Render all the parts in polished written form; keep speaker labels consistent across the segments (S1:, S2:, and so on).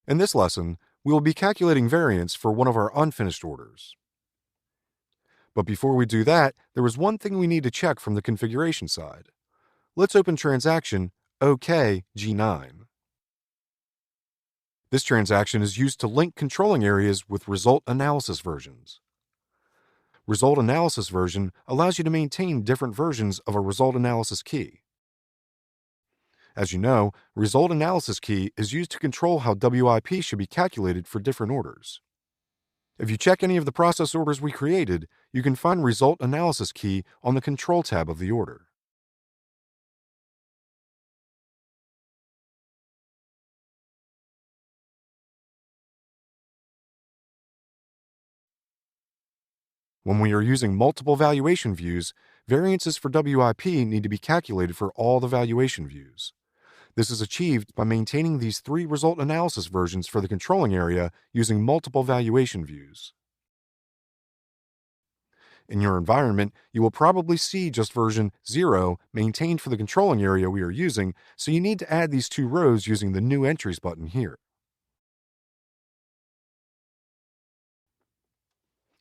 S1: In this lesson, we will be calculating variance for one of our unfinished orders. But before we do that, there is one thing we need to check from the configuration side. Let's open transaction OKG9. This transaction is used to link controlling areas with result analysis versions. Result analysis version allows you to maintain different versions of a result analysis key. As you know, result analysis key is used to control how WIP should be calculated for different orders. If you check any of the process orders we created, you can find result analysis key on the control tab of the order. When we are using multiple valuation views, variances for WIP need to be calculated for all the valuation views. This is achieved by maintaining these three result analysis versions for the controlling area using multiple valuation views. In your environment, you will probably see just version 0 maintained for the controlling area we are using, so you need to add these two rows using the New Entries button here.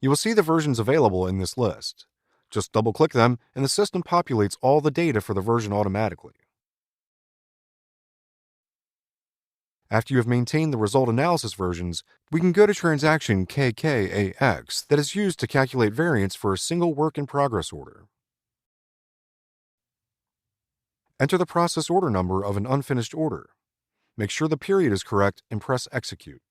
S1: You will see the versions available in this list. Just double-click them, and the system populates all the data for the version automatically. After you have maintained the result analysis versions, we can go to transaction KKAX that is used to calculate variance for a single work-in-progress order. Enter the process order number of an unfinished order. Make sure the period is correct and press Execute.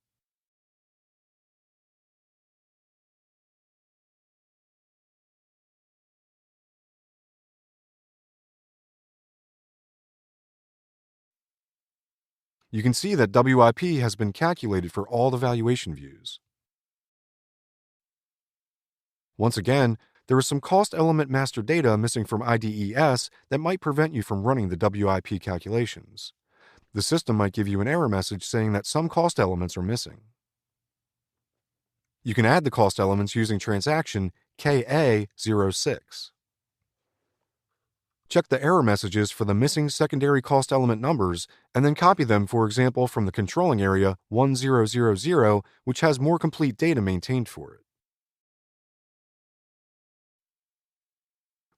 S1: You can see that WIP has been calculated for all the valuation views. Once again, there is some cost element master data missing from IDES that might prevent you from running the WIP calculations. The system might give you an error message saying that some cost elements are missing. You can add the cost elements using transaction KA06. Check the error messages for the missing secondary cost element numbers and then copy them, for example, from the controlling area 1000, which has more complete data maintained for it.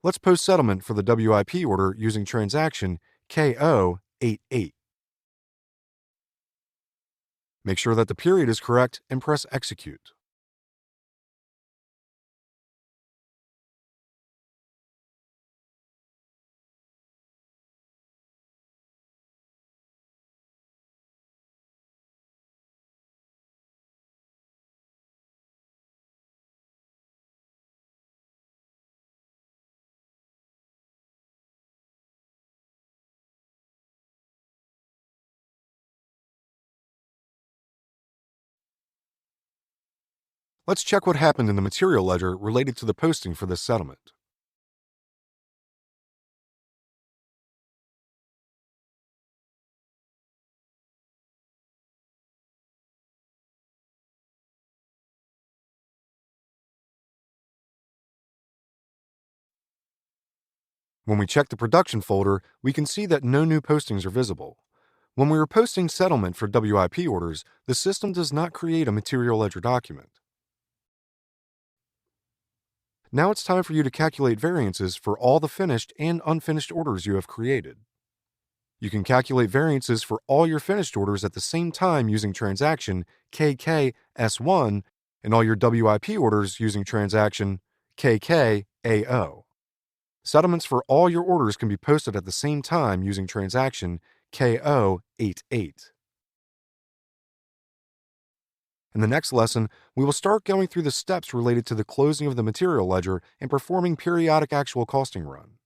S1: Let's post settlement for the WIP order using transaction KO88. Make sure that the period is correct and press Execute. Let's check what happened in the material ledger related to the posting for this settlement. When we check the production folder, we can see that no new postings are visible. When we are posting settlement for WIP orders, the system does not create a material ledger document. Now it's time for you to calculate variances for all the finished and unfinished orders you have created. You can calculate variances for all your finished orders at the same time using transaction KKS1 and all your WIP orders using transaction KKAO. Settlements for all your orders can be posted at the same time using transaction KO88. In the next lesson, we will start going through the steps related to the closing of the material ledger and performing periodic actual costing run.